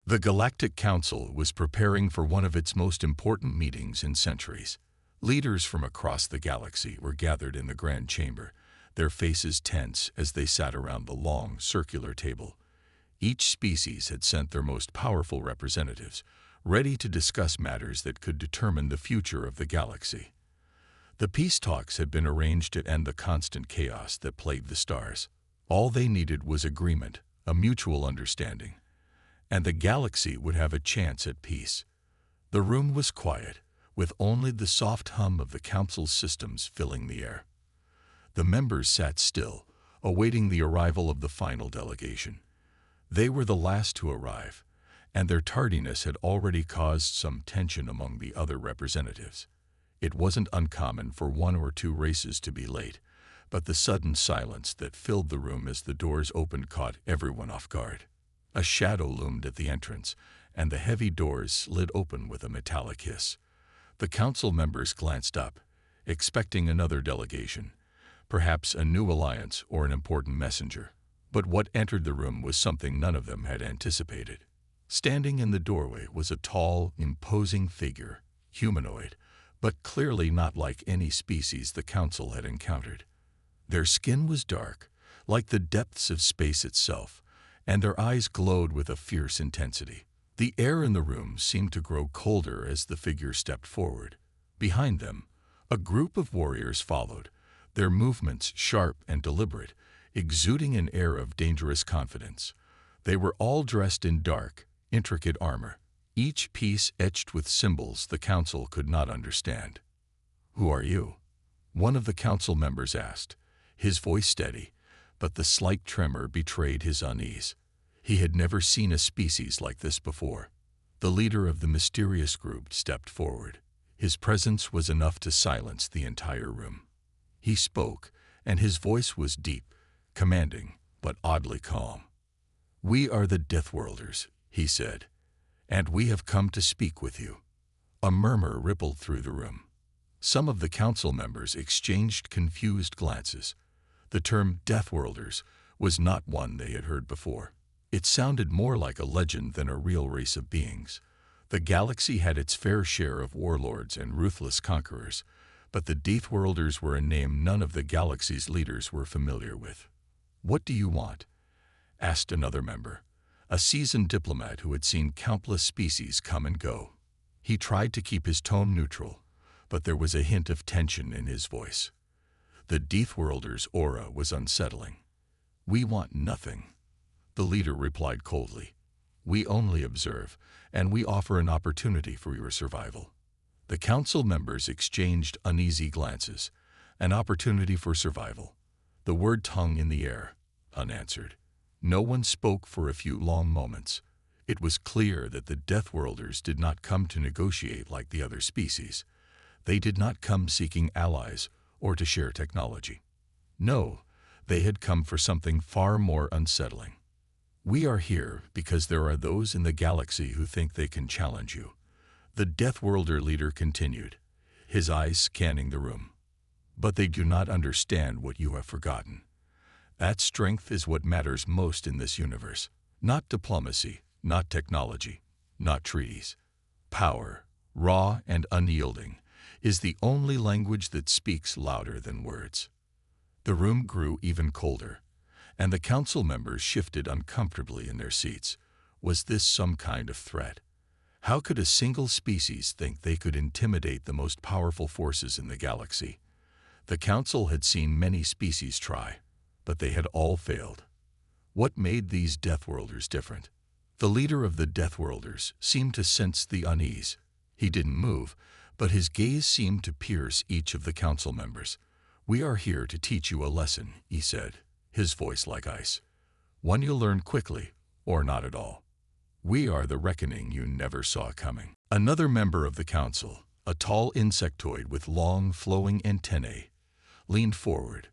The Galactic Council was preparing for one of its most important meetings in centuries. Leaders from across the galaxy were gathered in the Grand Chamber, their faces tense as they sat around the long, circular table. Each species had sent their most powerful representatives, ready to discuss matters that could determine the future of the galaxy. The peace talks had been arranged to end the constant chaos that plagued the stars. All they needed was agreement, a mutual understanding, and the galaxy would have a chance at peace. The room was quiet, with only the soft hum of the council's systems filling the air. The members sat still, awaiting the arrival of the final delegation. They were the last to arrive, and their tardiness had already caused some tension among the other representatives. It wasn't uncommon for one or two races to be late, but the sudden silence that filled the room as the doors opened caught everyone off guard. A shadow loomed at the entrance, and the heavy doors slid open with a metallic hiss. The council members glanced up, expecting another delegation, perhaps a new alliance or an important messenger. But what entered the room was something none of them had anticipated. Standing in the doorway was a tall, imposing figure, humanoid, but clearly not like any species the council had encountered. Their skin was dark, like the depths of space itself, and their eyes glowed with a fierce intensity. The air in the room seemed to grow colder as the figure stepped forward. Behind them, a group of warriors followed, their movements sharp and deliberate, exuding an air of dangerous confidence. They were all dressed in dark, intricate armor, each piece etched with symbols the council could not understand. "Who are you?" one of the council members asked, his voice steady, but the slight tremor betrayed his unease. He had never seen a species like this before. The leader of the mysterious group stepped forward. His presence was enough to silence the entire room. He spoke, and his voice was deep, commanding, but oddly calm. "We are the Deathworlders," he said, "and we have come to speak with you." A murmur rippled through the room. Some of the council members exchanged confused glances. The term Deathworlders was not one they had heard before. It sounded more like a legend than a real race of beings. The galaxy had its fair share of warlords and ruthless conquerors, but the Deathworlders were a name none of the galaxy's leaders were familiar with. "What do you want?" asked another member, a seasoned diplomat who had seen countless species come and go. He tried to keep his tone neutral, but there was a hint of tension in his voice. The Deathworlder's aura was unsettling. "We want nothing," the leader replied coldly. "We only observe, and we offer an opportunity for your survival." The council members exchanged uneasy glances. An opportunity for survival. The word hung in the air, unanswered. No one spoke for a few long moments. It was clear that the Deathworlders did not come to negotiate like the other species. They did not come seeking allies or to share technology. No, they had come for something far more unsettling. "We are here because there are those in the galaxy who think they can challenge you," the Deathworlder leader continued, his eyes scanning the room. "But they do not understand what you have forgotten. That strength is what matters most in this universe. Not diplomacy, not technology, not treaties. Power, raw and unyielding, is the only language that speaks louder than words." The room grew even colder, and the council members shifted uncomfortably in their seats. Was this some kind of threat? How could a single species think they could intimidate the most powerful forces in the galaxy? The council had seen many species try, but they had all failed. What made these Deathworlders different? The leader of the Deathworlders seemed to sense the unease. He didn't move, but his gaze seemed to pierce each of the council members. "We are here to teach you a lesson," he said, his voice like ice. "One you'll learn quickly, or not at all. We are the reckoning you never saw coming." Another member of the council, a tall insectoid with long, flowing antennae, leaned forward.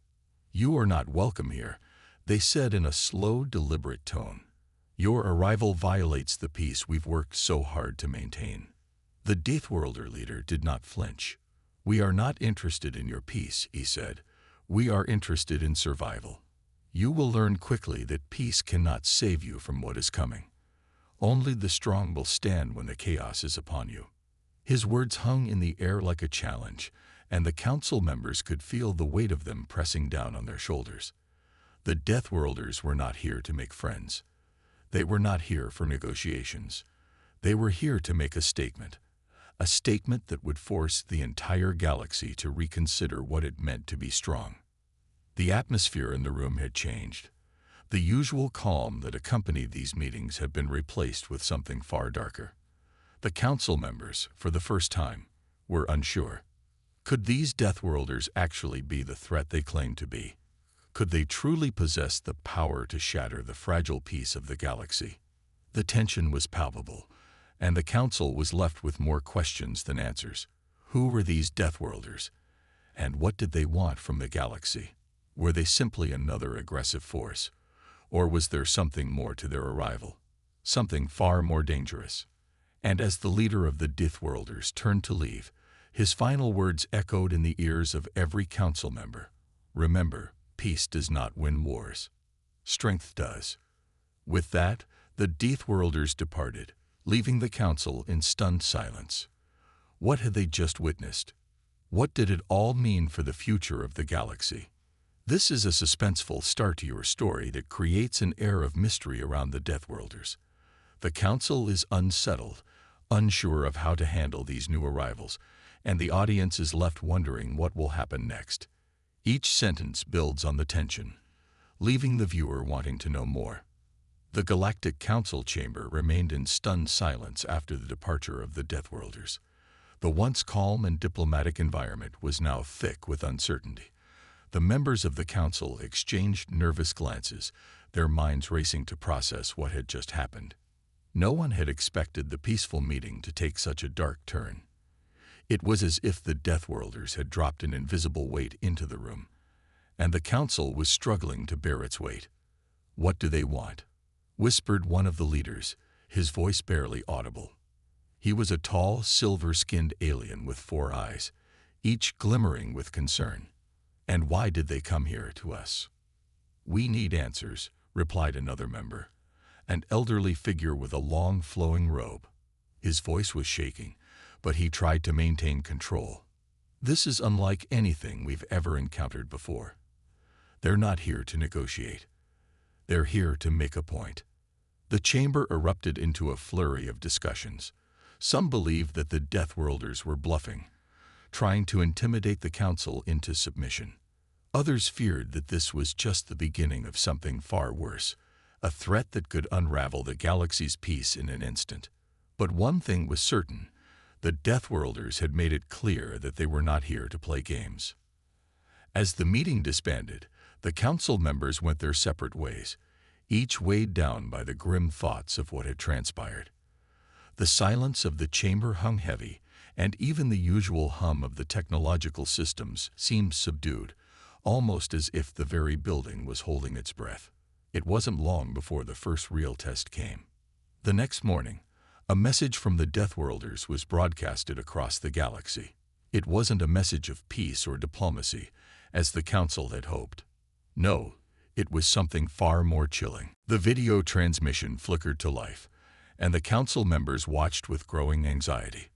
"You are not welcome here," they said in a slow, deliberate tone. "Your arrival violates the peace we've worked so hard to maintain." The Deathworlder leader did not flinch. "We are not interested in your peace," he said. "We are interested in survival. You will learn quickly that peace cannot save you from what is coming. Only the strong will stand when the chaos is upon you. His words hung in the air like a challenge, and the council members could feel the weight of them pressing down on their shoulders. The Deathworlders were not here to make friends. They were not here for negotiations. They were here to make a statement that would force the entire galaxy to reconsider what it meant to be strong. The atmosphere in the room had changed. The usual calm that accompanied these meetings had been replaced with something far darker. The council members, for the first time, were unsure. Could these Deathworlders actually be the threat they claimed to be? Could they truly possess the power to shatter the fragile peace of the galaxy? The tension was palpable, and the council was left with more questions than answers. Who were these Deathworlders? And what did they want from the galaxy? Were they simply another aggressive force? Or was there something more to their arrival? Something far more dangerous? And as the leader of the Deathworlders turned to leave, his final words echoed in the ears of every council member. Remember, peace does not win wars. Strength does. With that, the Deathworlders departed, leaving the council in stunned silence. What had they just witnessed? What did it all mean for the future of the galaxy? This is a suspenseful start to your story that creates an air of mystery around the Deathworlders. The council is unsettled, unsure of how to handle these new arrivals, and the audience is left wondering what will happen next. Each sentence builds on the tension, leaving the viewer wanting to know more. The Galactic Council chamber remained in stunned silence after the departure of the Deathworlders. The once calm and diplomatic environment was now thick with uncertainty. The members of the council exchanged nervous glances, their minds racing to process what had just happened. No one had expected the peaceful meeting to take such a dark turn. It was as if the Deathworlders had dropped an invisible weight into the room, and the council was struggling to bear its weight. "What do they want?" whispered one of the leaders, his voice barely audible. He was a tall, silver-skinned alien with 4 eyes, each glimmering with concern. "And why did they come here to us?" "We need answers," replied another member, an elderly figure with a long, flowing robe. His voice was shaking, but he tried to maintain control. "This is unlike anything we've ever encountered before. They're not here to negotiate. They're here to make a point." The chamber erupted into a flurry of discussions. Some believed that the Deathworlders were bluffing, trying to intimidate the council into submission. Others feared that this was just the beginning of something far worse, a threat that could unravel the galaxy's peace in an instant. But one thing was certain: the Deathworlders had made it clear that they were not here to play games. As the meeting disbanded, the council members went their separate ways, each weighed down by the grim thoughts of what had transpired. The silence of the chamber hung heavy, and even the usual hum of the technological systems seemed subdued, almost as if the very building was holding its breath. It wasn't long before the first real test came. The next morning, a message from the Deathworlders was broadcasted across the galaxy. It wasn't a message of peace or diplomacy, as the council had hoped. No, it was something far more chilling. The video transmission flickered to life, and the council members watched with growing anxiety.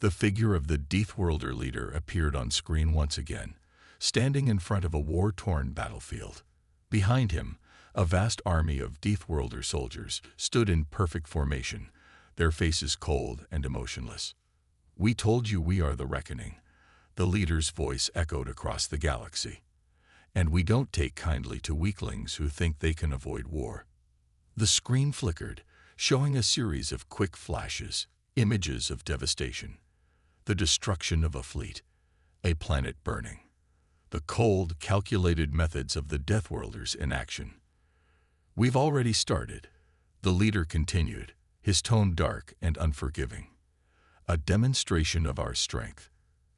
The figure of the Deathworlder leader appeared on screen once again, standing in front of a war-torn battlefield. Behind him, a vast army of Deathworlder soldiers stood in perfect formation, their faces cold and emotionless. "We told you we are the reckoning," the leader's voice echoed across the galaxy. "And we don't take kindly to weaklings who think they can avoid war." The screen flickered, showing a series of quick flashes, images of devastation. The destruction of a fleet, a planet burning. The cold, calculated methods of the Deathworlders in action. "We've already started," the leader continued, his tone dark and unforgiving. "A demonstration of our strength.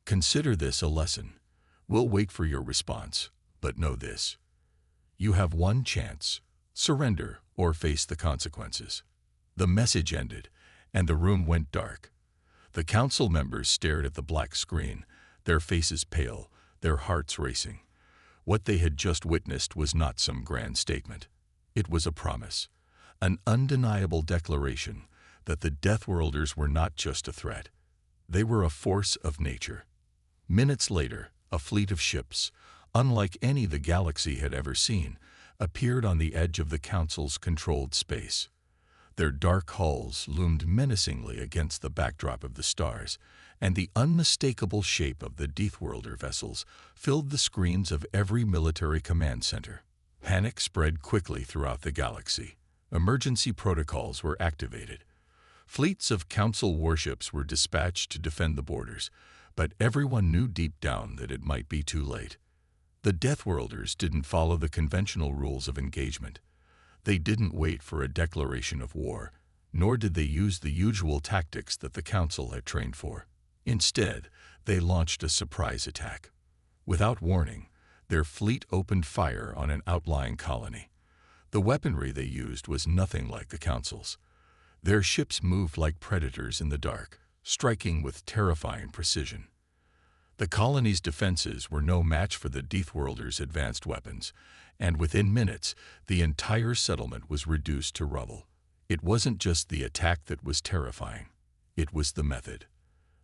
Consider this a lesson. We'll wait for your response, but know this. You have one chance: surrender or face the consequences." The message ended, and the room went dark. The council members stared at the black screen, their faces pale, their hearts racing. What they had just witnessed was not some grand statement. It was a promise an undeniable declaration that the Deathworlders were not just a threat. They were a force of nature. Minutes later, a fleet of ships, unlike any the galaxy had ever seen, appeared on the edge of the Council's controlled space. Their dark hulls loomed menacingly against the backdrop of the stars, and the unmistakable shape of the Deathworlder vessels filled the screens of every military command center. Panic spread quickly throughout the galaxy. Emergency protocols were activated. Fleets of Council warships were dispatched to defend the borders, but everyone knew deep down that it might be too late. The Deathworlders didn't follow the conventional rules of engagement. They didn't wait for a declaration of war, nor did they use the usual tactics that the Council had trained for. Instead, they launched a surprise attack. Without warning, their fleet opened fire on an outlying colony. The weaponry they used was nothing like the Council's. Their ships moved like predators in the dark, striking with terrifying precision. The colony's defenses were no match for the Deathworlders' advanced weapons, and within minutes, the entire settlement was reduced to rubble. It wasn't just the attack that was terrifying. It was the method.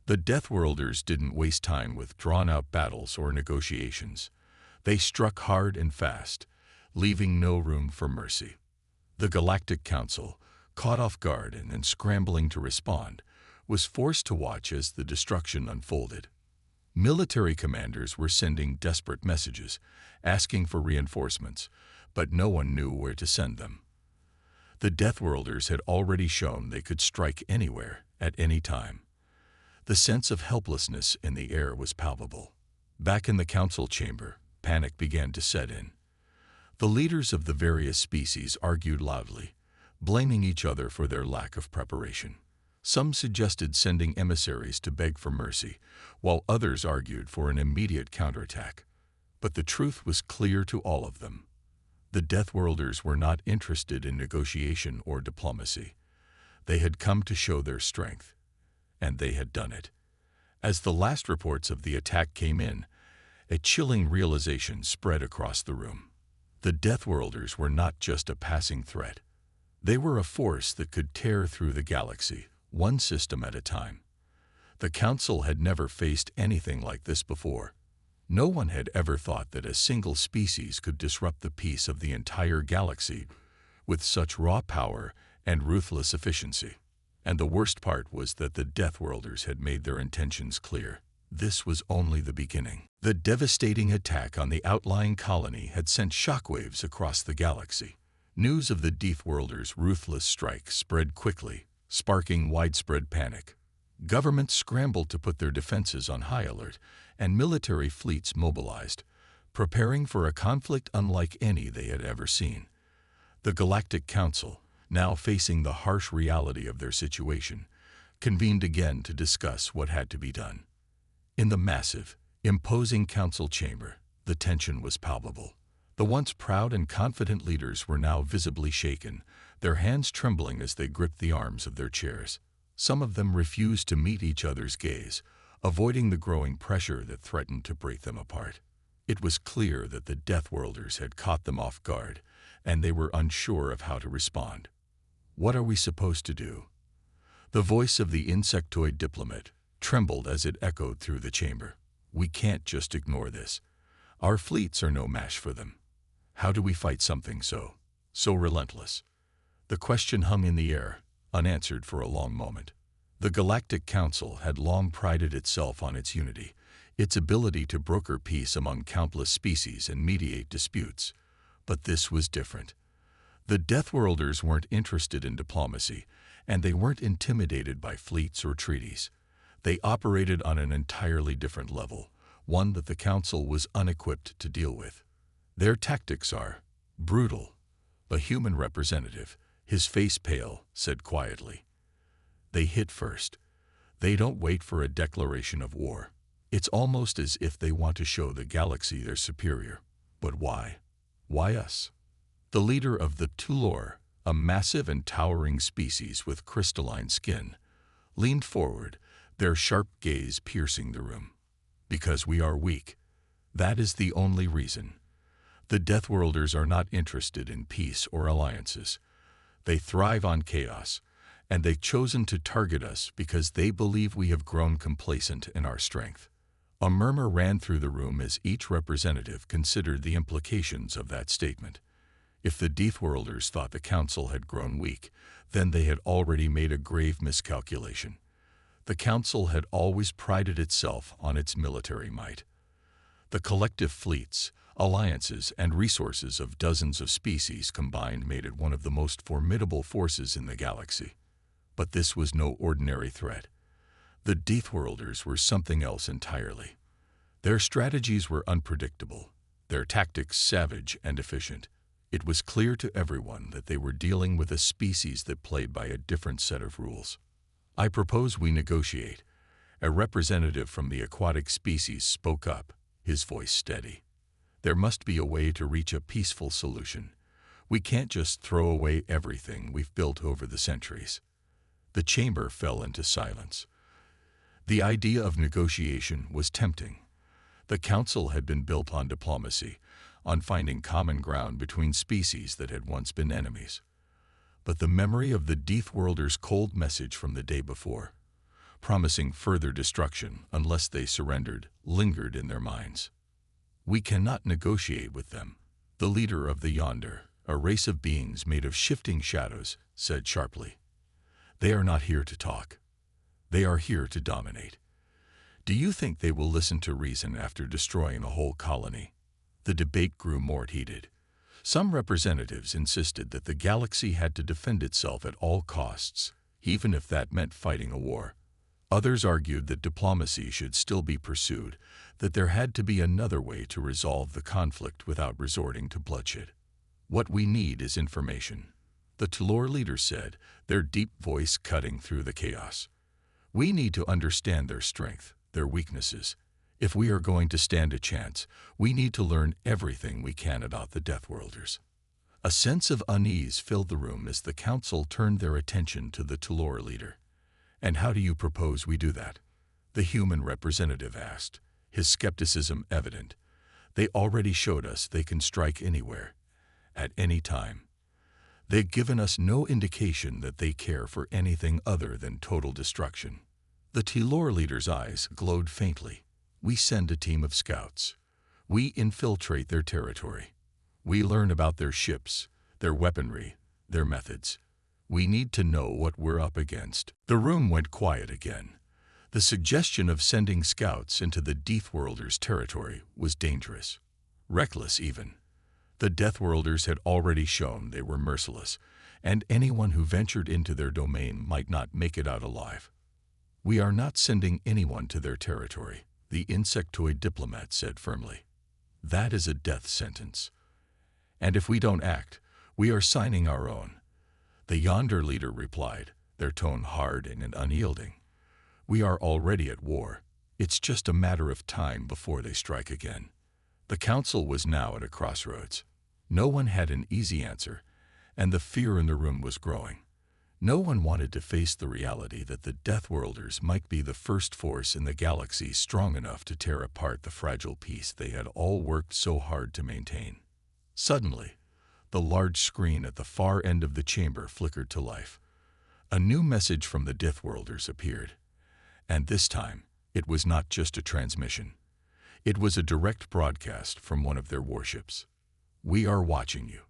The Deathworlders didn't waste time with drawn-out battles or negotiations. They struck hard and fast, leaving no room for mercy. The Galactic Council, caught off guard and scrambling to respond, was forced to watch as the destruction unfolded. Military commanders were sending desperate messages, asking for reinforcements, but no one knew where to send them. The Deathworlders had already shown they could strike anywhere, at any time. The sense of helplessness in the air was palpable. Back in the Council chamber, panic began to set in. The leaders of the various species argued loudly, blaming each other for their lack of preparation. Some suggested sending emissaries to beg for mercy, while others argued for an immediate counterattack. But the truth was clear to all of them. The Deathworlders were not interested in negotiation or diplomacy. They had come to show their strength, and they had done it. As the last reports of the attack came in, a chilling realization spread across the room. The Deathworlders were not just a passing threat. They were a force that could tear through the galaxy, one system at a time. The Council had never faced anything like this before. No one had ever thought that a single species could disrupt the peace of the entire galaxy with such raw power and ruthless efficiency. And the worst part was that the Deathworlders had made their intentions clear. This was only the beginning. The devastating attack on the outlying colony had sent shockwaves across the galaxy. News of the Deathworlders' ruthless strike spread quickly, sparking widespread panic. Governments scrambled to put their defenses on high alert, and military fleets mobilized, preparing for a conflict unlike any they had ever seen. The Galactic Council, now facing the harsh reality of their situation, convened again to discuss what had to be done. In the massive, imposing council chamber, the tension was palpable. The once proud and confident leaders were now visibly shaken, their hands trembling as they gripped the arms of their chairs. Some of them refused to meet each other's gaze, avoiding the growing pressure that threatened to break them apart. It was clear that the Deathworlders had caught them off guard, and they were unsure of how to respond. What are we supposed to do? The voice of the insectoid diplomat trembled as it echoed through the chamber. We can't just ignore this. Our fleets are no match for them. How do we fight something so relentless? The question hung in the air, unanswered for a long moment. The Galactic Council had long prided itself on its unity, its ability to broker peace among countless species and mediate disputes. But this was different. The Deathworlders weren't interested in diplomacy, and they weren't intimidated by fleets or treaties. They operated on an entirely different level, one that the Council was unequipped to deal with. Their tactics are brutal. A human representative, his face pale, said quietly, "They hit first. They don't wait for a declaration of war. It's almost as if they want to show the galaxy they're superior. But why? Why us?" The leader of the Tulor, a massive and towering species with crystalline skin, leaned forward, their sharp gaze piercing the room. "Because we are weak. That is the only reason. The Deathworlders are not interested in peace or alliances. They thrive on chaos, and they've chosen to target us because they believe we have grown complacent in our strength. A murmur ran through the room as each representative considered the implications of that statement. If the Deathworlders thought the Council had grown weak, then they had already made a grave miscalculation. The Council had always prided itself on its military might. The collective fleets, alliances, and resources of dozens of species combined made it one of the most formidable forces in the galaxy. But this was no ordinary threat. The Deathworlders were something else entirely. Their strategies were unpredictable, their tactics savage and efficient. It was clear to everyone that they were dealing with a species that played by a different set of rules. "I propose we negotiate." A representative from the aquatic species spoke up, his voice steady. "There must be a way to reach a peaceful solution. We can't just throw away everything we've built over the centuries." The chamber fell into silence. The idea of negotiation was tempting. The Council had been built on diplomacy, on finding common ground between species that had once been enemies. But the memory of the Deathworlders' cold message from the day before, promising further destruction unless they surrendered, lingered in their minds. "We cannot negotiate with them," the leader of the Yonder, a race of beings made of shifting shadows, said sharply. "They are not here to talk. They are here to dominate. Do you think they will listen to reason after destroying a whole colony?" The debate grew more heated. Some representatives insisted that the galaxy had to defend itself at all costs, even if that meant fighting a war. Others argued that diplomacy should still be pursued, that there had to be another way to resolve the conflict without resorting to bloodshed. "What we need is information," the Talor leader said, their deep voice cutting through the chaos. "We need to understand their strength, their weaknesses. If we are going to stand a chance, we need to learn everything we can about the Deathworlders." A sense of unease filled the room as the Council turned their attention to the Talor leader. "And how do you propose we do that?" the human representative asked, his skepticism evident. "They already showed us they can strike anywhere, at any time. They've given us no indication that they care for anything other than total destruction." The Talor leader's eyes glowed faintly. "We send a team of scouts. We infiltrate their territory. We learn about their ships, their weaponry, their methods. We need to know what we're up against." The room went quiet again. The suggestion of sending scouts into the Deathworlders' territory was dangerous, reckless even. The Deathworlders had already shown they were merciless, and anyone who ventured into their domain might not make it out alive. "We are not sending anyone to their territory," the insectoid diplomat said firmly. "That is a death sentence. And if we don't act, we are signing our own." The Yonder leader replied, their tone hard and unyielding. "We are already at war. It's just a matter of time before they strike again." The Council was now at a crossroads. No one had an easy answer, and the fear in the room was growing. No one wanted to face the reality that the Deathworlders might be the first force in the galaxy strong enough to tear apart the fragile peace they had all worked so hard to maintain. Suddenly, the large screen at the far end of the chamber flickered to life. A new message from the Deathworlders appeared. And this time, it was not just a transmission. It was a direct broadcast from one of their warships. "We are watching you."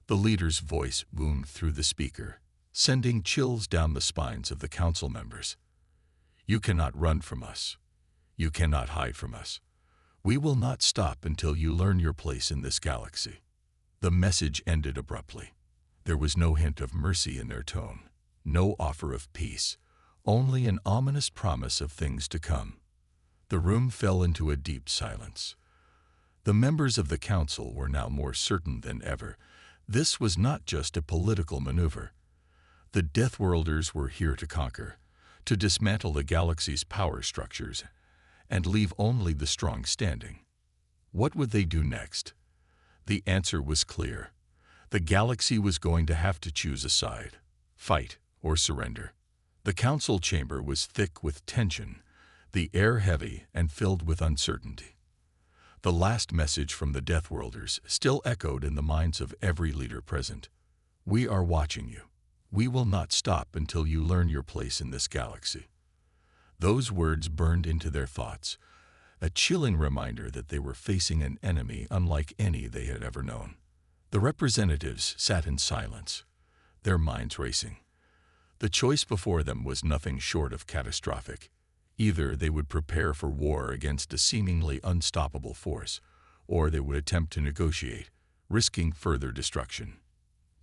The leader's voice boomed through the speaker, sending chills down the spines of the Council members. "You cannot run from us. You cannot hide from us. We will not stop until you learn your place in this galaxy." The message ended abruptly. There was no hint of mercy in their tone, no offer of peace, only an ominous promise of things to come. The room fell into a deep silence. The members of the Council were now more certain than ever. This was not just a political maneuver. The Deathworlders were here to conquer, to dismantle the galaxy's power structures, and leave only the strong standing. What would they do next? The answer was clear. The galaxy was going to have to choose a side, fight or surrender. The Council chamber was thick with tension, the air heavy and filled with uncertainty. The last message from the Deathworlders still echoed in the minds of every leader present. "We are watching you. We will not stop until you learn your place in this galaxy. Those words burned into their thoughts, a chilling reminder that they were facing an enemy unlike any they had ever known. The representatives sat in silence, their minds racing. The choice before them was nothing short of catastrophic. Either they would prepare for war against a seemingly unstoppable force, or they would attempt to negotiate, risking further destruction.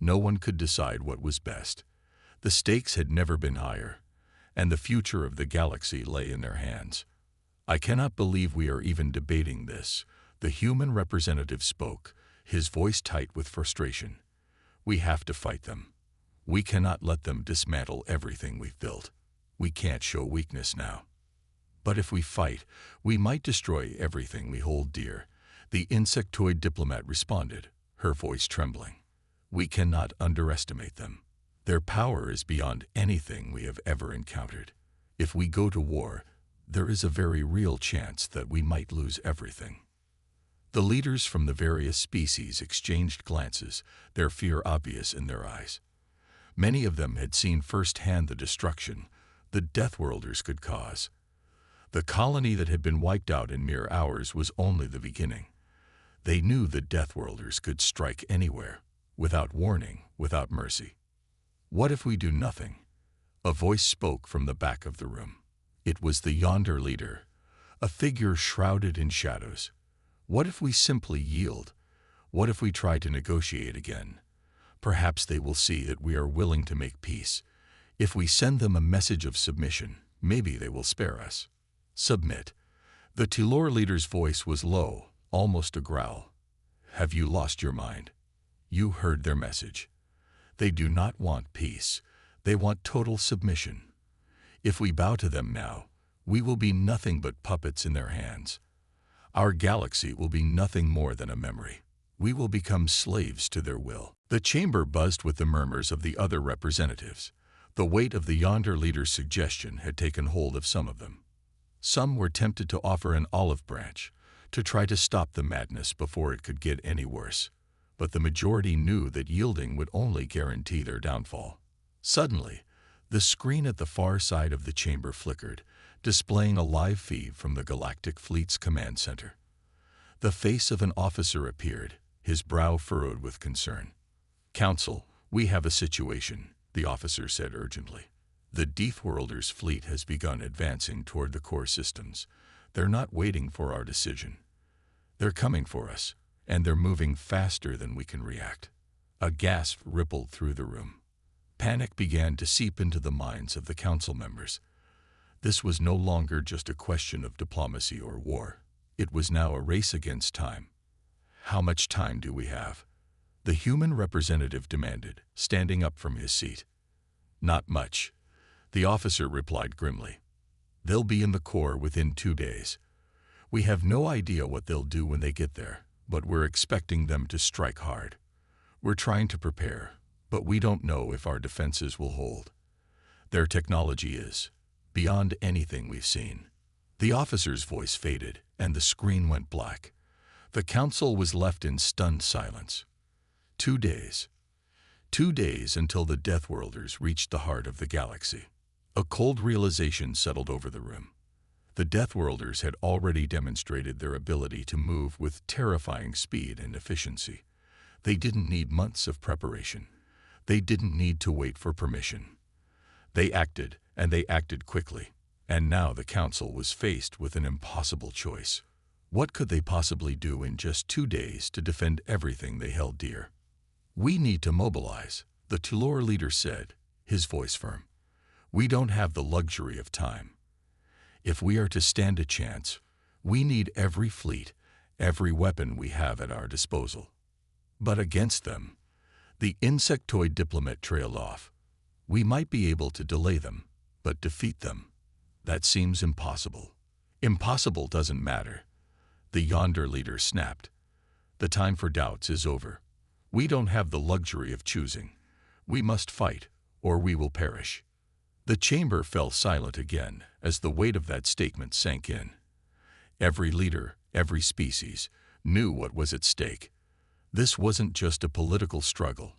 No one could decide what was best. The stakes had never been higher, and the future of the galaxy lay in their hands. "I cannot believe we are even debating this," the human representative spoke, his voice tight with frustration. "We have to fight them. We cannot let them dismantle everything we've built. We can't show weakness now." "But if we fight, we might destroy everything we hold dear," the insectoid diplomat responded, her voice trembling. "We cannot underestimate them. Their power is beyond anything we have ever encountered. If we go to war, there is a very real chance that we might lose everything." The leaders from the various species exchanged glances, their fear obvious in their eyes. Many of them had seen firsthand the destruction the Deathworlders could cause. The colony that had been wiped out in mere hours was only the beginning. They knew the Deathworlders could strike anywhere, without warning, without mercy. "What if we do nothing?" A voice spoke from the back of the room. It was the Yonder leader, a figure shrouded in shadows. "What if we simply yield? What if we try to negotiate again? Perhaps they will see that we are willing to make peace. If we send them a message of submission, maybe they will spare us." "Submit." The Tilor leader's voice was low, almost a growl. "Have you lost your mind? You heard their message. They do not want peace. They want total submission. If we bow to them now, we will be nothing but puppets in their hands. Our galaxy will be nothing more than a memory. We will become slaves to their will." The chamber buzzed with the murmurs of the other representatives. The weight of the Yonder leader's suggestion had taken hold of some of them. Some were tempted to offer an olive branch, to try to stop the madness before it could get any worse. But the majority knew that yielding would only guarantee their downfall. Suddenly, the screen at the far side of the chamber flickered, displaying a live feed from the Galactic Fleet's command center. The face of an officer appeared, his brow furrowed with concern. "Council, we have a situation," the officer said urgently. "The Deathworlder's fleet has begun advancing toward the core systems. They're not waiting for our decision. They're coming for us, and they're moving faster than we can react." A gasp rippled through the room. Panic began to seep into the minds of the council members. This was no longer just a question of diplomacy or war. It was now a race against time. "How much time do we have?" the human representative demanded, standing up from his seat. "Not much," the officer replied grimly. "They'll be in the core within 2 days. We have no idea what they'll do when they get there, but we're expecting them to strike hard. We're trying to prepare, but we don't know if our defenses will hold. Their technology is beyond anything we've seen." The officer's voice faded, and the screen went black. The council was left in stunned silence. 2 days. 2 days until the Deathworlders reached the heart of the galaxy. A cold realization settled over the room. The Deathworlders had already demonstrated their ability to move with terrifying speed and efficiency. They didn't need months of preparation. They didn't need to wait for permission. They acted, and they acted quickly. And now the council was faced with an impossible choice. What could they possibly do in just 2 days to defend everything they held dear? "We need to mobilize," the Tilor leader said, his voice firm. "We don't have the luxury of time. If we are to stand a chance, we need every fleet, every weapon we have at our disposal." But against them, the insectoid diplomat trailed off. "We might be able to delay them, but defeat them? That seems impossible." "Impossible doesn't matter," the Yonder leader snapped. "The time for doubts is over. We don't have the luxury of choosing. We must fight, or we will perish." The chamber fell silent again as the weight of that statement sank in. Every leader, every species, knew what was at stake. This wasn't just a political struggle.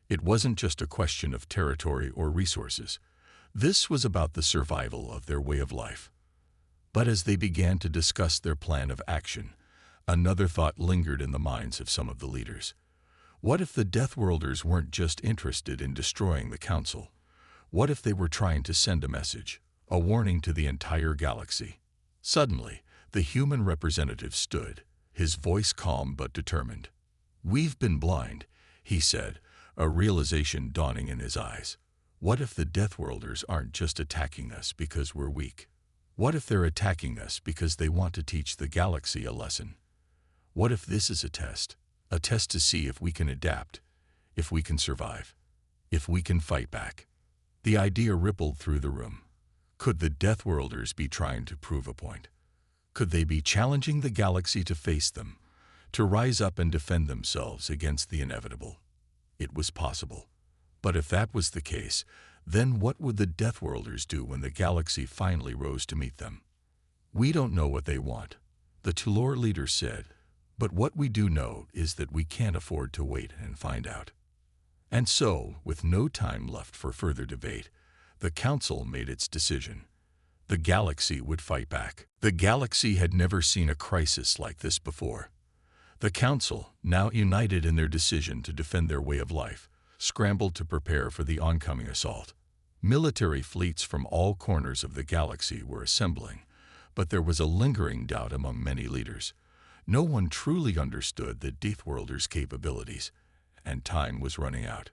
It wasn't just a question of territory or resources. This was about the survival of their way of life. But as they began to discuss their plan of action, another thought lingered in the minds of some of the leaders. What if the Deathworlders weren't just interested in destroying the Council? What if they were trying to send a message, a warning to the entire galaxy? Suddenly, the human representative stood, his voice calm but determined. "We've been blind," he said, a realization dawning in his eyes. What if the Deathworlders aren't just attacking us because we're weak? What if they're attacking us because they want to teach the galaxy a lesson? What if this is a test to see if we can adapt, if we can survive, if we can fight back? The idea rippled through the room. Could the Deathworlders be trying to prove a point? Could they be challenging the galaxy to face them, to rise up and defend themselves against the inevitable? It was possible. But if that was the case, then what would the Deathworlders do when the galaxy finally rose to meet them? "We don't know what they want," the Tulor leader said, "but what we do know is that we can't afford to wait and find out." And so, with no time left for further debate, the Council made its decision. The galaxy would fight back. The galaxy had never seen a crisis like this before. The Council, now united in their decision to defend their way of life, scrambled to prepare for the oncoming assault. Military fleets from all corners of the galaxy were assembling, but there was a lingering doubt among many leaders. No one truly understood the Deathworlders' capabilities, and time was running out.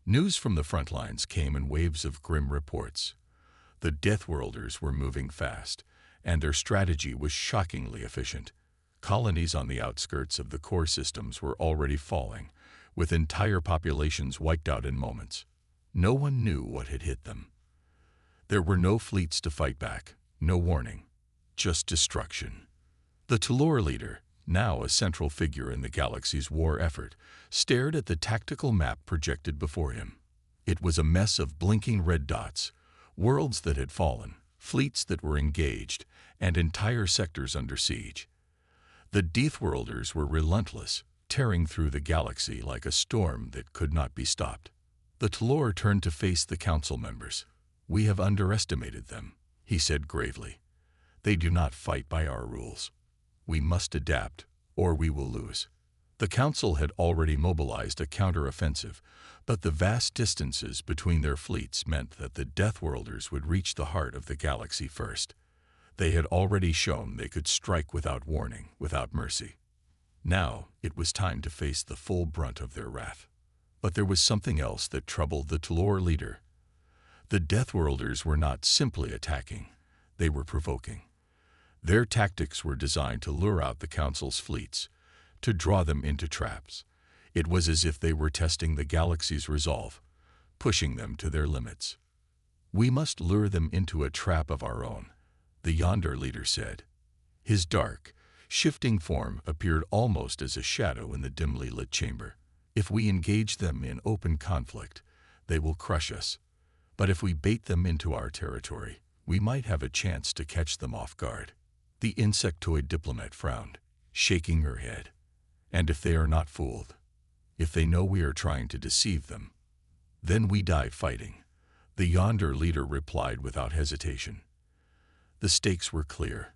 News from the front lines came in waves of grim reports. The Deathworlders were moving fast, and their strategy was shockingly efficient. Colonies on the outskirts of the core systems were already falling, with entire populations wiped out in moments. No one knew what had hit them. There were no fleets to fight back, no warning, just destruction. The Tulor leader, now a central figure in the galaxy's war effort, stared at the tactical map projected before him. It was a mess of blinking red dots, worlds that had fallen, fleets that were engaged, and entire sectors under siege. The Deathworlders were relentless, tearing through the galaxy like a storm that could not be stopped. The Tulor turned to face the Council members. "We have underestimated them," he said gravely. "They do not fight by our rules. We must adapt, or we will lose." The Council had already mobilized a counter-offensive, but the vast distances between their fleets meant that the Deathworlders would reach the heart of the galaxy first. They had already shown they could strike without warning, without mercy. Now it was time to face the full brunt of their wrath. But there was something else that troubled the Tulor leader. The Deathworlders were not simply attacking, they were provoking. Their tactics were designed to lure out the Council's fleets, to draw them into traps. It was as if they were testing the galaxy's resolve, pushing them to their limits. "We must lure them into a trap of our own," the Yonder leader said. His dark, shifting form appeared almost as a shadow in the dimly lit chamber. "If we engage them in open conflict, they will crush us. But if we bait them into our territory, we might have a chance to catch them off guard." The insectoid diplomat frowned, shaking her head. "And if they are not fooled, if they know we are trying to deceive them, then we die fighting," the Yonder leader replied without hesitation. The stakes were clear.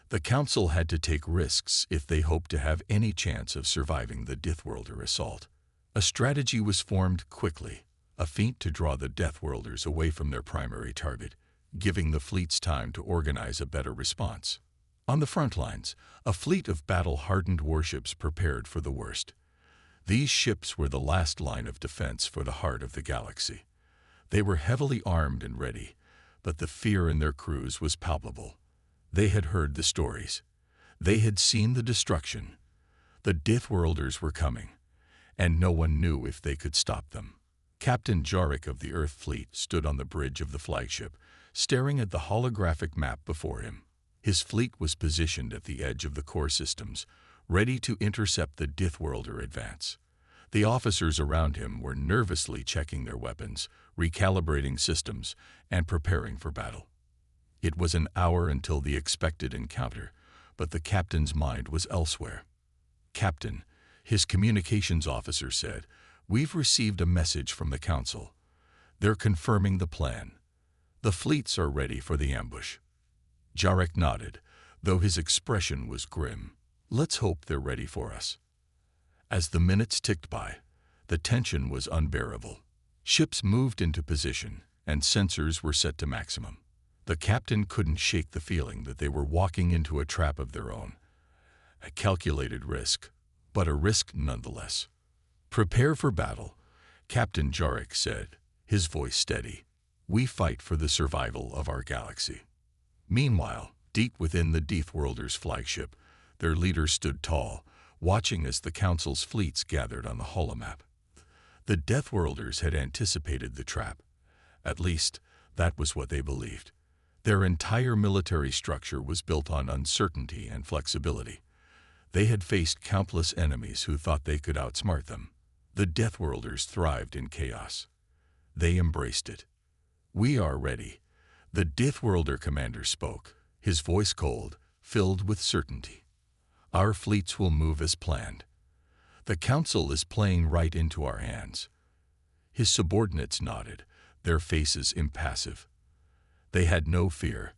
The Council had to take risks if they hoped to have any chance of surviving the Deathworlder assault. A strategy was formed quickly, a feint to draw the Deathworlders away from their primary target, giving the fleets time to organize a better response. On the front lines, a fleet of battle-hardened warships prepared for the worst. These ships were the last line of defense for the heart of the galaxy. They were heavily armed and ready, but the fear in their crews was palpable. They had heard the stories. They had seen the destruction. The Deathworlders were coming, and no one knew if they could stop them. Captain Jarek of the Earth Fleet stood on the bridge of the flagship, staring at the holographic map before him. His fleet was positioned at the edge of the core systems, ready to intercept the Deathworlder advance. The officers around him were nervously checking their weapons, recalibrating systems, and preparing for battle. It was an hour until the expected encounter, but the captain's mind was elsewhere. "Captain," his communications officer said, "We've received a message from the Council. They're confirming the plan. The fleets are ready for the ambush." Jarek nodded, though his expression was grim. "Let's hope they're ready for us." As the minutes ticked by, the tension was unbearable. Ships moved into position, and sensors were set to maximum. The captain couldn't shake the feeling that they were walking into a trap of their own. A calculated risk, but a risk nonetheless. "Prepare for battle," Captain Jarek said, his voice steady. "We fight for the survival of our galaxy." Meanwhile, deep within the Deathworlder's flagship, their leader stood tall, watching as the Council's fleets gathered on the holomap. The Deathworlders had anticipated the trap. At least, that was what they believed. Their entire military structure was built on uncertainty and flexibility. They had faced countless enemies who thought they could outsmart them. The Deathworlders thrived in chaos. They embraced it. "We are ready," the Deathworlder commander spoke, his voice cold, filled with certainty. "Our fleets will move as planned. The Council is playing right into our hands." His subordinates nodded, their faces impassive. They had no fear.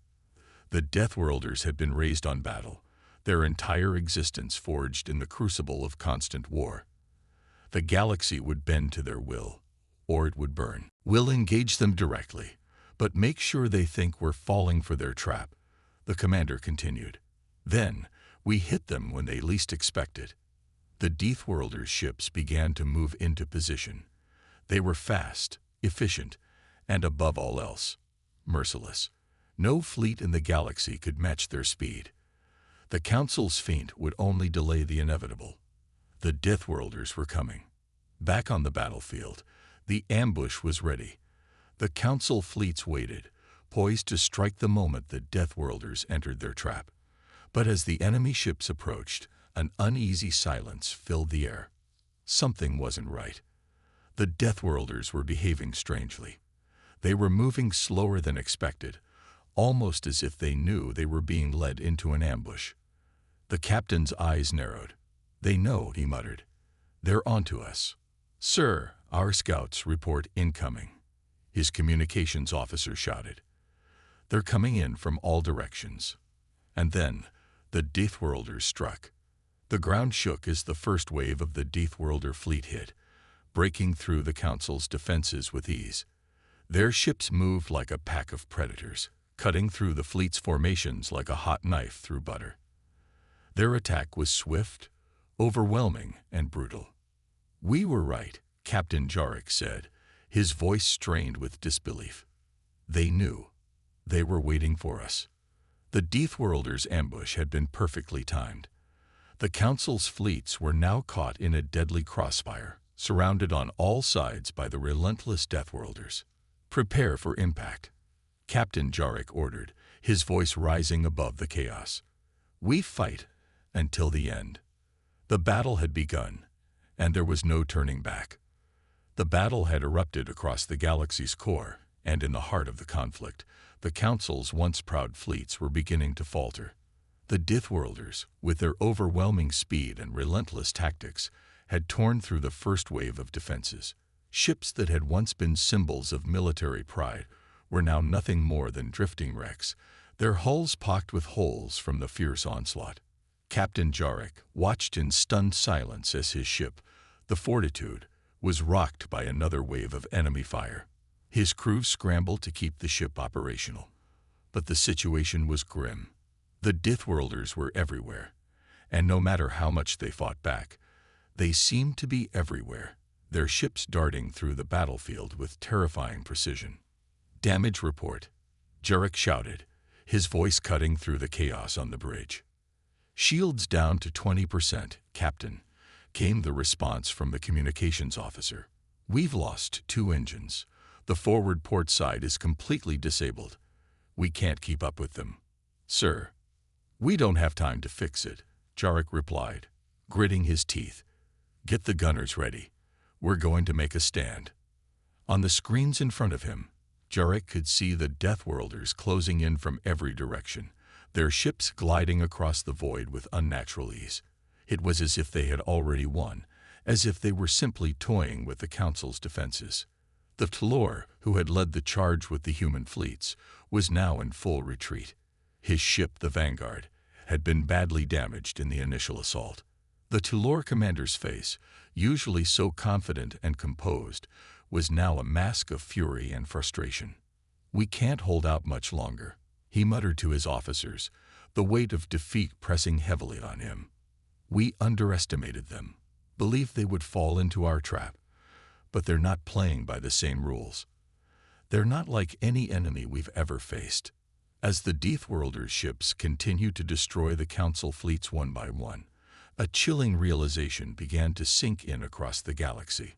The Deathworlders had been raised on battle, their entire existence forged in the crucible of constant war. The galaxy would bend to their will, or it would burn. "We'll engage them directly, but make sure they think we're falling for their trap," the commander continued. "Then, we hit them when they least expect it." The Deathworlders' ships began to move into position. They were fast, efficient, and above all else, merciless. No fleet in the galaxy could match their speed. The Council's feint would only delay the inevitable. The Deathworlders were coming. Back on the battlefield, the ambush was ready. The Council fleets waited, poised to strike the moment the Deathworlders entered their trap. But as the enemy ships approached, an uneasy silence filled the air. Something wasn't right. The Deathworlders were behaving strangely. They were moving slower than expected, almost as if they knew they were being led into an ambush. The captain's eyes narrowed. "They know," he muttered. "They're onto us." "Sir, our scouts report incoming," his communications officer shouted. "They're coming in from all directions." And then, the Deathworlders struck. The ground shook as the first wave of the Deathworlder fleet hit, breaking through the Council's defenses with ease. Their ships moved like a pack of predators, cutting through the fleet's formations like a hot knife through butter. Their attack was swift, overwhelming, and brutal. "We were right," Captain Jarek said, his voice strained with disbelief. "They knew. They were waiting for us." The Deathworlders' ambush had been perfectly timed. The Council's fleets were now caught in a deadly crossfire, surrounded on all sides by the relentless Deathworlders. "Prepare for impact," Captain Jarek ordered, his voice rising above the chaos. "We fight until the end." The battle had begun, and there was no turning back. The battle had erupted across the galaxy's core, and in the heart of the conflict, the Council's once proud fleets were beginning to falter. The Deathworlders, with their overwhelming speed and relentless tactics, had torn through the first wave of defenses. Ships that had once been symbols of military pride were now nothing more than drifting wrecks, their hulls pocked with holes from the fierce onslaught. Captain Jarek watched in stunned silence as his ship, the Fortitude, was rocked by another wave of enemy fire. His crew scrambled to keep the ship operational. But the situation was grim. The Deathworlders were everywhere, and no matter how much they fought back, they seemed to be everywhere, their ships darting through the battlefield with terrifying precision. "Damage report," Jarek shouted, his voice cutting through the chaos on the bridge. "Shields down to 20%, Captain," came the response from the communications officer. "We've lost 2 engines. The forward port side is completely disabled. We can't keep up with them." "Sir, we don't have time to fix it," Jarek replied, gritting his teeth. "Get the gunners ready. We're going to make a stand." On the screens in front of him, Jarek could see the Deathworlders closing in from every direction, their ships gliding across the void with unnatural ease. It was as if they had already won, as if they were simply toying with the Council's defenses. The Talor, who had led the charge with the human fleets, was now in full retreat. His ship, the Vanguard, had been badly damaged in the initial assault. The Talor commander's face, usually so confident and composed, was now a mask of fury and frustration. "We can't hold out much longer," he muttered to his officers, the weight of defeat pressing heavily on him. "We underestimated them, believed they would fall into our trap, but they're not playing by the same rules. They're not like any enemy we've ever faced." As the Deathworlder's ships continued to destroy the Council fleets one by one, a chilling realization began to sink in across the galaxy.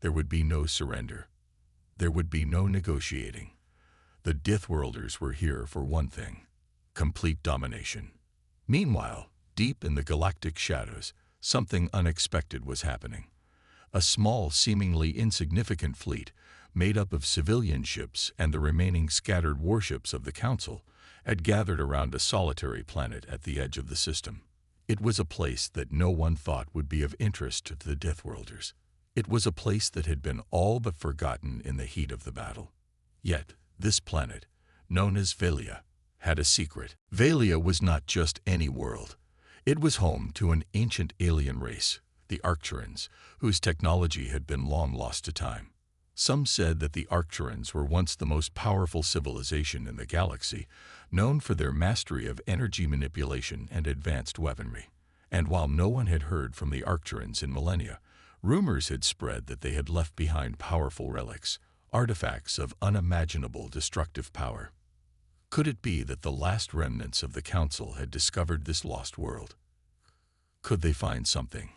There would be no surrender. There would be no negotiating. The Deathworlders were here for one thing: complete domination. Meanwhile, deep in the galactic shadows, something unexpected was happening. A small, seemingly insignificant fleet, made up of civilian ships and the remaining scattered warships of the Council, had gathered around a solitary planet at the edge of the system. It was a place that no one thought would be of interest to the Deathworlders. It was a place that had been all but forgotten in the heat of the battle. Yet, this planet, known as Velia, had a secret. Velia was not just any world. It was home to an ancient alien race, the Arcturans, whose technology had been long lost to time. Some said that the Arcturans were once the most powerful civilization in the galaxy, known for their mastery of energy manipulation and advanced weaponry. And while no one had heard from the Arcturans in millennia, rumors had spread that they had left behind powerful relics, artifacts of unimaginable destructive power. Could it be that the last remnants of the Council had discovered this lost world? Could they find something,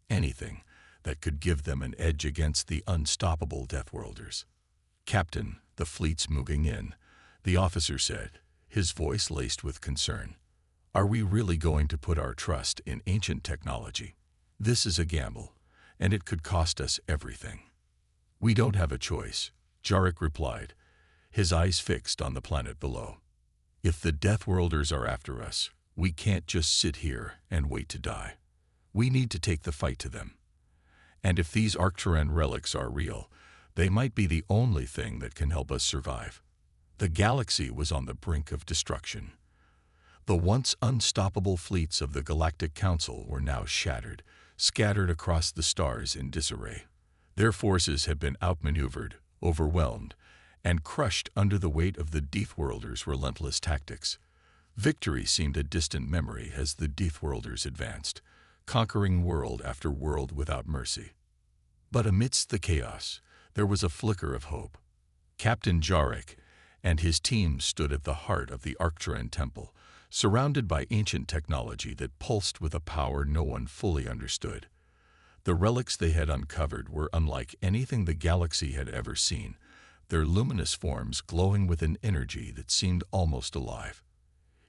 anything, that could give them an edge against the unstoppable Deathworlders? "Captain, the fleet's moving in," the officer said, his voice laced with concern. "Are we really going to put our trust in ancient technology? This is a gamble, and it could cost us everything." "We don't have a choice," Jarek replied, his eyes fixed on the planet below. "If the Deathworlders are after us, we can't just sit here and wait to die. We need to take the fight to them. And if these Arcturan relics are real, they might be the only thing that can help us survive." The galaxy was on the brink of destruction. The once unstoppable fleets of the Galactic Council were now shattered, scattered across the stars in disarray. Their forces had been outmaneuvered, overwhelmed, and crushed under the weight of the Deathworlders' relentless tactics. Victory seemed a distant memory as the Deathworlders advanced, conquering world after world without mercy. But amidst the chaos, there was a flicker of hope. Captain Jarek and his team stood at the heart of the Arcturan Temple, surrounded by ancient technology that pulsed with a power no one fully understood. The relics they had uncovered were unlike anything the galaxy had ever seen, their luminous forms glowing with an energy that seemed almost alive.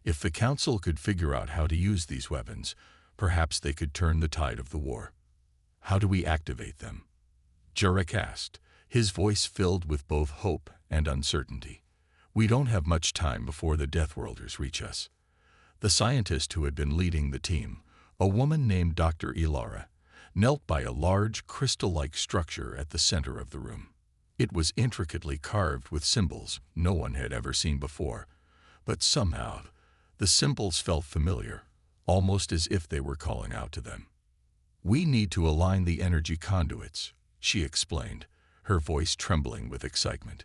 If the Council could figure out how to use these weapons, perhaps they could turn the tide of the war. "How do we activate them?" Jarek asked, his voice filled with both hope and uncertainty. "We don't have much time before the Deathworlders reach us." The scientist who had been leading the team, a woman named Dr. Ilara, knelt by a large, crystal-like structure at the center of the room. It was intricately carved with symbols no one had ever seen before, but somehow the symbols felt familiar, almost as if they were calling out to them. "We need to align the energy conduits," she explained, her voice trembling with excitement.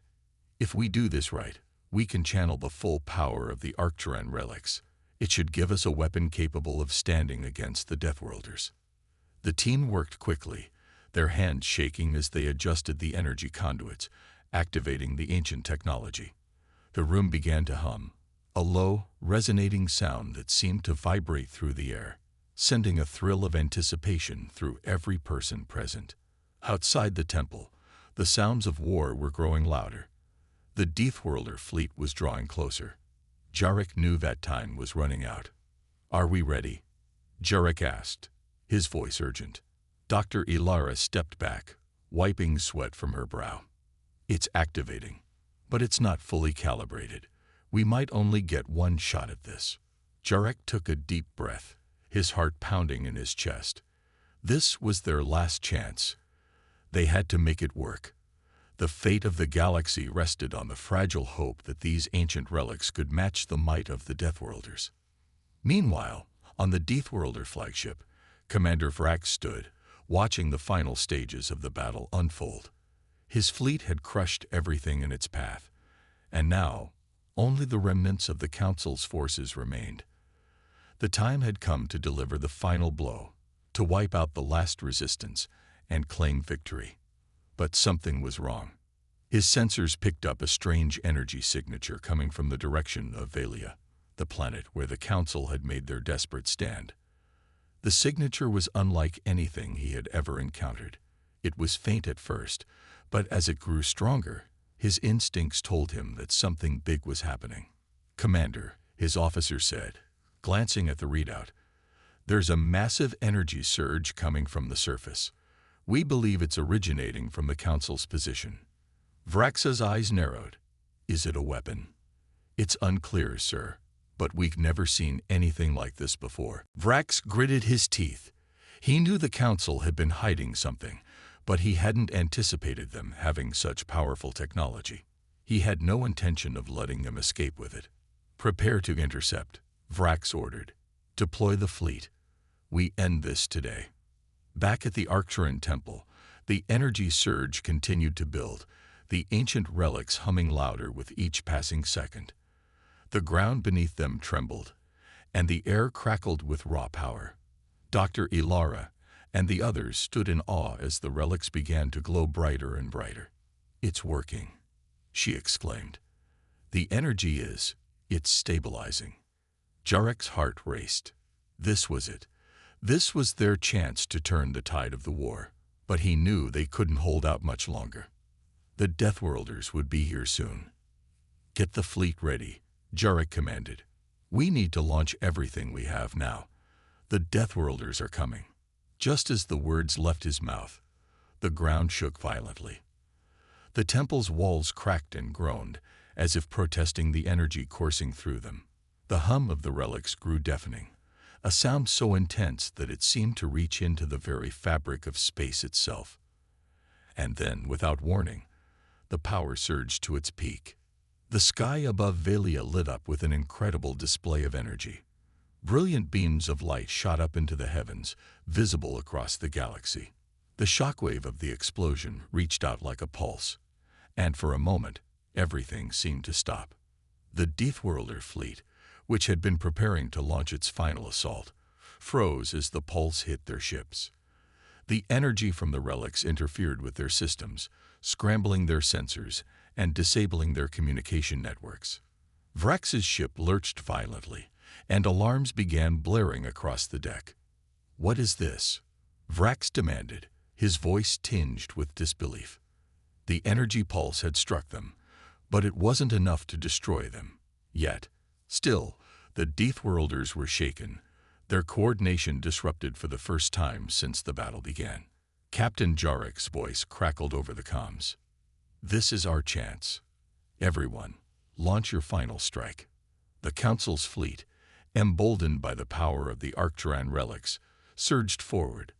"If we do this right, we can channel the full power of the Arcturan relics. It should give us a weapon capable of standing against the Deathworlders." The team worked quickly, their hands shaking as they adjusted the energy conduits, activating the ancient technology. The room began to hum, a low, resonating sound that seemed to vibrate through the air, sending a thrill of anticipation through every person present. Outside the temple, the sounds of war were growing louder. The Deathworlder fleet was drawing closer. Jarek knew that time was running out. "Are we ready?" Jarek asked, his voice urgent. Dr. Ilara stepped back, wiping sweat from her brow. "It's activating, but it's not fully calibrated. We might only get one shot at this." Jarek took a deep breath, his heart pounding in his chest. This was their last chance. They had to make it work. The fate of the galaxy rested on the fragile hope that these ancient relics could match the might of the Deathworlders. Meanwhile, on the Deathworlder flagship, Commander Vrax stood, watching the final stages of the battle unfold. His fleet had crushed everything in its path, and now only the remnants of the Council's forces remained. The time had come to deliver the final blow, to wipe out the last resistance and claim victory. But something was wrong. His sensors picked up a strange energy signature coming from the direction of Velia, the planet where the Council had made their desperate stand. The signature was unlike anything he had ever encountered. It was faint at first, but as it grew stronger, his instincts told him that something big was happening. "Commander," his officer said, glancing at the readout, "there's a massive energy surge coming from the surface. We believe it's originating from the Council's position." Vrax's eyes narrowed. "Is it a weapon?" "It's unclear, sir, but we've never seen anything like this before." Vrax gritted his teeth. He knew the Council had been hiding something, but he hadn't anticipated them having such powerful technology. He had no intention of letting them escape with it. "Prepare to intercept," Vrax ordered. "Deploy the fleet. We end this today." Back at the Arcturan Temple, the energy surge continued to build, the ancient relics humming louder with each passing second. The ground beneath them trembled, and the air crackled with raw power. Dr. Ilara and the others stood in awe as the relics began to glow brighter and brighter. "It's working," she exclaimed. "The energy it's stabilizing." Jarek's heart raced. This was it. This was their chance to turn the tide of the war, but he knew they couldn't hold out much longer. The Deathworlders would be here soon. "Get the fleet ready," Jarek commanded. "We need to launch everything we have now. The Deathworlders are coming." Just as the words left his mouth, the ground shook violently. The temple's walls cracked and groaned, as if protesting the energy coursing through them. The hum of the relics grew deafening, a sound so intense that it seemed to reach into the very fabric of space itself. And then, without warning, the power surged to its peak. The sky above Velia lit up with an incredible display of energy. Brilliant beams of light shot up into the heavens, visible across the galaxy. The shockwave of the explosion reached out like a pulse, and for a moment, everything seemed to stop. The Deathworlder fleet, which had been preparing to launch its final assault, froze as the pulse hit their ships. The energy from the relics interfered with their systems, scrambling their sensors and disabling their communication networks. Vrax's ship lurched violently, and alarms began blaring across the deck. "What is this?" Vrax demanded, his voice tinged with disbelief. The energy pulse had struck them, but it wasn't enough to destroy them. Yet, still, the Deathworlders were shaken, their coordination disrupted for the first time since the battle began. Captain Jarek's voice crackled over the comms. "This is our chance. Everyone, launch your final strike." The Council's fleet, emboldened by the power of the Arcturan relics, surged forward.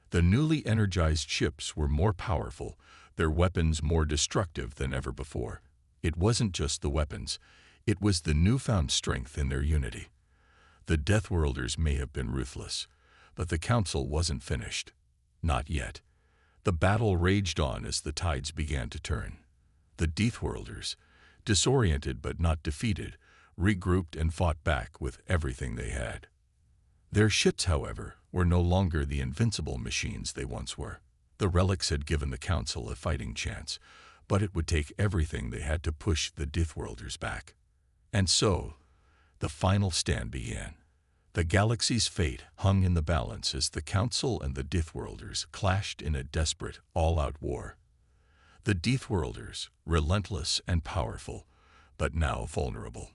The newly energized ships were more powerful, their weapons more destructive than ever before. It wasn't just the weapons, it was the newfound strength in their unity. The Deathworlders may have been ruthless, but the Council wasn't finished. Not yet. The battle raged on as the tides began to turn. The Deathworlders, disoriented but not defeated, regrouped and fought back with everything they had. Their ships, however, were no longer the invincible machines they once were. The relics had given the Council a fighting chance, but it would take everything they had to push the Deathworlders back. And so, the final stand began. The galaxy's fate hung in the balance as the Council and the Deathworlders clashed in a desperate, all-out war. The Deathworlders, relentless and powerful, but now vulnerable.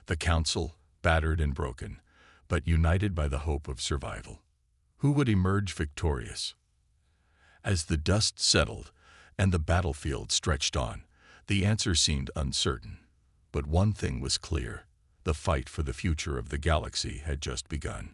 The Council, battered and broken, but united by the hope of survival. Who would emerge victorious? As the dust settled and the battlefield stretched on, the answer seemed uncertain. But one thing was clear: the fight for the future of the galaxy had just begun.